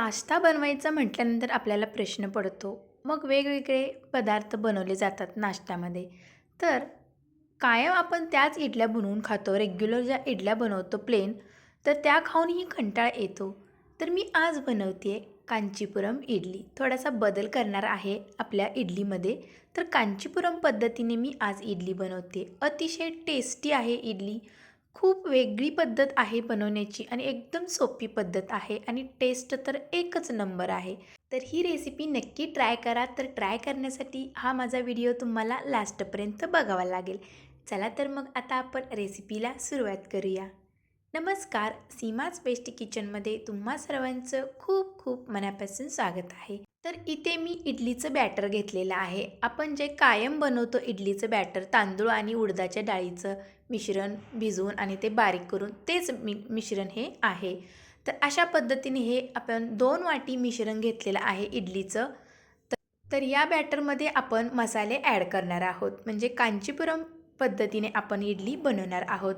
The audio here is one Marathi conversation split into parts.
नाश्ता बनवायचा म्हटल्यानंतर आपल्याला प्रश्न पडतो. मग वेगवेगळे पदार्थ बनवले जातात नाश्त्यामध्ये. तर कायम आपण त्याच इडल्या बनवून खातो. रेग्युलर ज्या इडल्या बनवतो प्लेन, तर त्या खाऊनही कंटाळा येतो. तर मी आज बनवते कांचीपुरम इडली. थोडासा बदल करणार आहे आपल्या इडलीमध्ये. तर कांचीपुरम पद्धतीने मी आज इडली बनवते. अतिशय टेस्टी आहे इडली. खूप वेगळी पद्धत आहे बनवण्याची आणि एकदम सोपी पद्धत आहे आणि टेस्ट तर एकच नंबर आहे. तर ही रेसिपी नक्की ट्राय करा. तर ट्राय करण्यासाठी हा माझा व्हिडिओ तुम्हाला लास्टपर्यंत बघावा लागेल. चला तर मग आता आपण रेसिपीला सुरुवात करूया. नमस्कार, सीमाच बेस्ट किचनमध्ये तुम्हा सर्वांचं खूप खूप मनापासून स्वागत आहे. तर इथे मी इडलीचं बॅटर घेतलेलं आहे. आपण जे कायम बनवतो इडलीचं बॅटर, तांदूळ आणि उडदाच्या डाळीचं मिश्रण भिजवून आणि ते बारीक करून तेच मिश्रण हे आहे. तर अशा पद्धतीने हे आपण 2 वाटी मिश्रण घेतलेलं आहे इडलीचं. तर या बॅटरमध्ये आपण मसाले ॲड करणार आहोत. म्हणजे कांचीपुरम पद्धतीने आपण इडली बनवणार आहोत.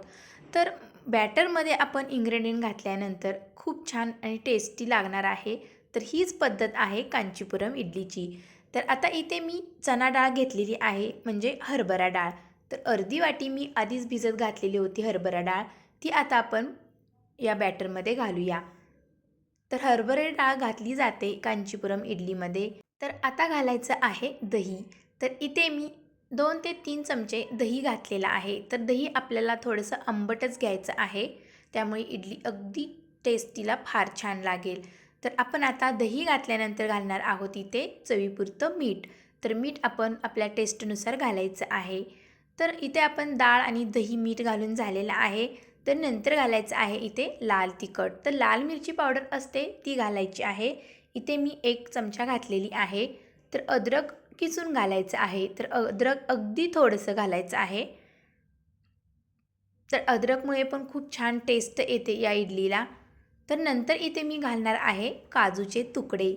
तर बॅटरमध्ये आपण इन्ग्रेडियंट घातल्यानंतर खूप छान आणि टेस्टी लागणार आहे. तर हीच पद्धत आहे कांचीपुरम इडलीची. तर आता इथे मी चणा डाळ घेतलेली आहे, म्हणजे हरभरा डाळ. तर अर्धी वाटी मी आधीच भिजत घातलेली होती हरभरा डाळ. ती आता आपण या बॅटरमध्ये घालूया. तर हरभरा डाळ घातली जाते कांचीपुरम इडलीमध्ये. तर आता घालायचं आहे दही. तर इथे मी 2 ते 3 चमचे दही घातलेलं आहे. तर दही आपल्याला थोडंसं आंबटच घ्यायचं आहे. त्यामुळे इडली अगदी टेस्टीला फार छान लागेल. तर आपण आता दही घातल्यानंतर घालणार आहोत इथे चवीपुरतं मीठ. तर मीठ आपण आपल्या टेस्टनुसार घालायचं आहे. तर इथे आपण डाळ आणि दही मीठ घालून झालेलं आहे. तर नंतर घालायचं आहे इथे लाल तिखट. तर लाल मिरची पावडर असते ती घालायची आहे. इथे मी 1 चमचा घातलेली आहे. तर अद्रक किसून घालायचं आहे. तर अद्रक अगदी थोडंसं घालायचं आहे. तर अद्रकमुळे पण खूप छान टेस्ट येते या इडलीला. तर नंतर इथे मी घालणार आहे काजूचे तुकडे.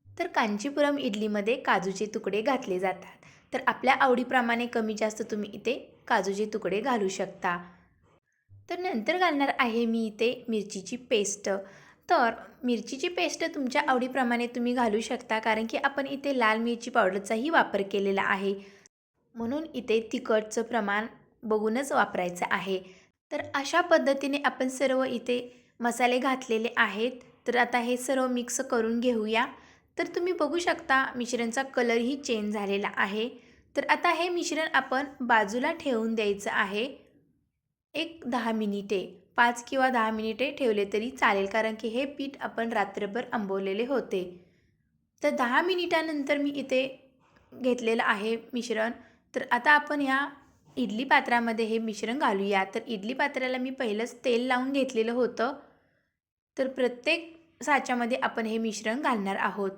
तर कांचीपुरम इडलीमध्ये काजूचे तुकडे घातले जातात. तर आपल्या आवडीप्रमाणे कमी जास्त तुम्ही इथे काजूचे तुकडे घालू शकता. तर नंतर घालणार आहे मी इथे मिरचीची पेस्ट. तर मिरचीची पेस्ट तुमच्या आवडीप्रमाणे तुम्ही घालू शकता, कारण की आपण इथे लाल मिरची पावडरचाही वापर केलेला आहे. म्हणून इथे तिखटचं प्रमाण बघूनच वापरायचं आहे. तर अशा पद्धतीने आपण सर्व इथे मसाले घातलेले आहेत. तर आता हे सर्व मिक्स करून घेऊया. तर तुम्ही बघू शकता मिश्रणचा कलरही चेंज झालेला आहे. तर आता हे मिश्रण आपण बाजूला ठेवून द्यायचं आहे. एक 10 मिनिटे, 5 किंवा 10 मिनिटे ठेवले तरी चालेल, कारण की हे पीठ आपण रात्रभर आंबवलेले होते. तर 10 मिनिटानंतर मी इथे घेतलेलं आहे मिश्रण. तर आता आपण ह्या इडली पात्रामध्ये हे मिश्रण घालूया. तर इडली पात्राला मी पहिलंच तेल लावून घेतलेलं होतं. तर प्रत्येक साच्यामध्ये आपण हे मिश्रण घालणार आहोत.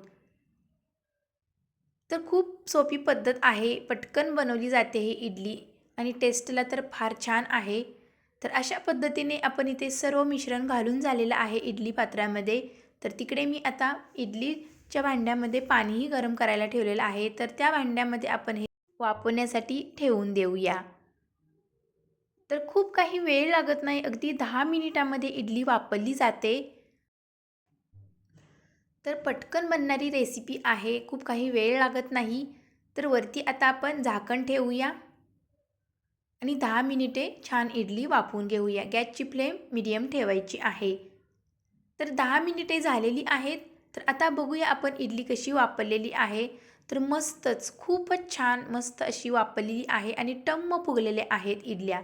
तर खूप सोपी पद्धत आहे, पटकन बनवली जाते ही इडली आणि टेस्टला तर फार छान आहे. तर अशा पद्धतीने आपण इथे सर्व मिश्रण घालून झालेलं आहे इडली पात्रामध्ये. तर तिकडे मी आता इडलीच्या भांड्यामध्ये पाणीही गरम करायला ठेवलेलं आहे. तर त्या भांड्यामध्ये आपण हे वाफवण्यासाठी ठेवून देऊया. तर खूप काही वेळ लागत नाही, अगदी 10 मिनिटामध्ये इडली वाफवली जाते. तर पटकन बनणारी रेसिपी आहे, खूप काही वेळ लागत नाही. तर वरती आता आपण झाकण ठेवूया आणि 10 मिनिटे छान इडली वाफवून घेऊया. गॅसची फ्लेम मीडियम ठेवायची आहे. तर 10 मिनिटे झालेली आहेत. तर आता बघूया आपण इडली कशी वाफवलेली आहे. तर मस्तच, खूपच छान मस्त अशी वाफवलेली आहे आणि टम्म फुगलेले आहेत इडल्या.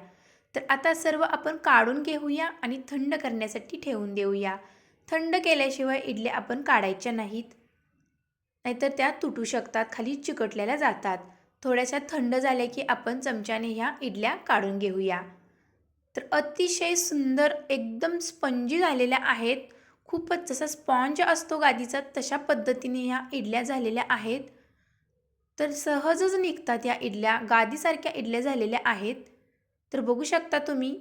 तर आता सर्व आपण काढून घेऊया आणि थंड करण्यासाठी ठेवून देऊया. थंड केल्याशिवाय इडल्या आपण काढायच्या नाहीत, नाहीतर त्या तुटू शकतात, खाली चिकटलेल्या जातात. थोड्याशा थंड झाल्या की आपण चमच्याने ह्या इडल्या काढून घेऊया. तर अतिशय सुंदर एकदम स्पंजी झालेल्या आहेत. खूपच जसा स्पॉन्ज असतो गादीचा तशा पद्धतीने ह्या इडल्या झालेल्या आहेत. तर सहजच निघतात या इडल्या, गादीसारख्या इडल्या झालेल्या आहेत. तर बघू शकता तुम्ही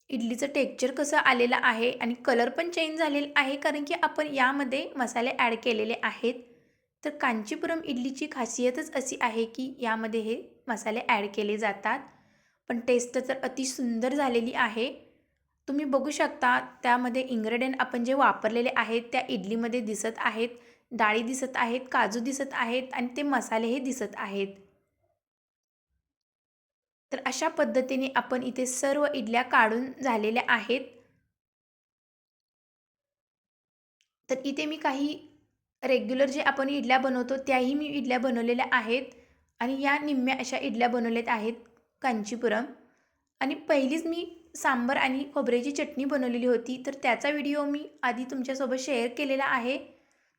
इडलीचं टेक्स्चर कसं आलेलं आहे आणि कलर पण चेंज झालेला आहे, कारण की आपण यामध्ये मसाले ॲड केलेले आहेत. तर कांचीपुरम इडलीची खासियतच अशी आहे की यामध्ये हे मसाले ॲड केले जातात. पण टेस्ट तर अति सुंदर झालेली आहे. तुम्ही बघू शकता त्यामध्ये इन्ग्रेडियंट आपण जे वापरलेले आहेत त्या इडलीमध्ये दिसत आहेत. डाळी दिसत आहेत, काजू दिसत आहेत आणि ते मसालेही दिसत आहेत. तर अशा पद्धतीने आपण इथे सर्व इडल्या काढून झालेल्या आहेत. तर इथे मी काही रेग्युलर जे आपण इडल्या बनवतो त्याही मी इडल्या बनवलेल्या आहेत आणि या निम्म्या अशा इडल्या बनवलेल्या आहेत कांचीपुरम. आणि पहिलीच मी सांबार आणि खोबऱ्याची चटणी बनवलेली होती, तर त्याचा व्हिडिओ मी आधी तुमच्यासोबत शेअर केलेला आहे.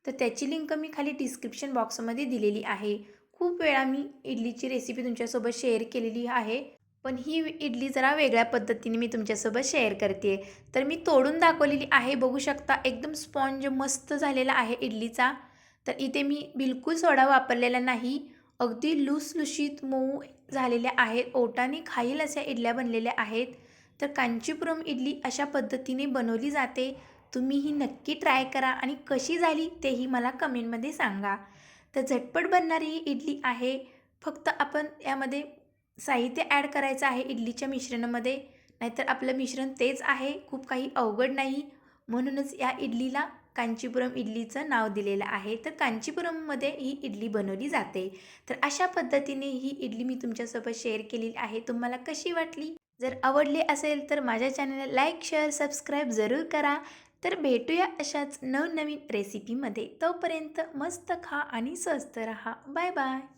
तर त्याची लिंक मी खाली डिस्क्रिप्शन बॉक्समध्ये दिलेली आहे. खूप वेळा मी इडलीची रेसिपी तुमच्यासोबत शेअर केलेली आहे. पण ही इडली जरा वेगळ्या पद्धतीने मी तुमच्यासोबत शेअर करते आहे. तर मी तोडून दाखवलेली आहे. बघू शकता एकदम स्पॉन्ज मस्त झालेला आहे इडलीचा. तर इथे मी बिलकुल सोडा वापरलेला नाही. अगदी लुसलुशीत मऊ झालेल्या आहेत. ओठाने खाईल अशा इडल्या बनलेल्या आहेत. तर कांचीपुरम इडली अशा पद्धतीने बनवली जाते. तुम्हीही नक्की ट्राय करा आणि कशी झाली तेही मला कमेंटमध्ये सांगा. तर झटपट बनणारी ही इडली आहे. फक्त आपण यामध्ये साहित्य ॲड करायचं आहे इडलीच्या मिश्रणामध्ये. नाहीतर आपलं मिश्रण तेच आहे, खूप काही अवघड नाही. म्हणूनच या इडलीला कांचीपुरम इडलीचं नाव दिलेलं आहे. तर कांचीपुरममध्ये ही इडली बनवली जाते. तर अशा पद्धतीने ही इडली मी तुमच्यासोबत शेअर केलेली आहे. तुम्हाला कशी वाटली? जर आवडली असेल तर माझ्या चॅनलला लाईक, शेअर, सबस्क्राईब जरूर करा. तर भेटूया अशाच नवनवीन रेसिपीमध्ये. तोपर्यंत मस्त खा आणि स्वस्त रहा. Bye bye.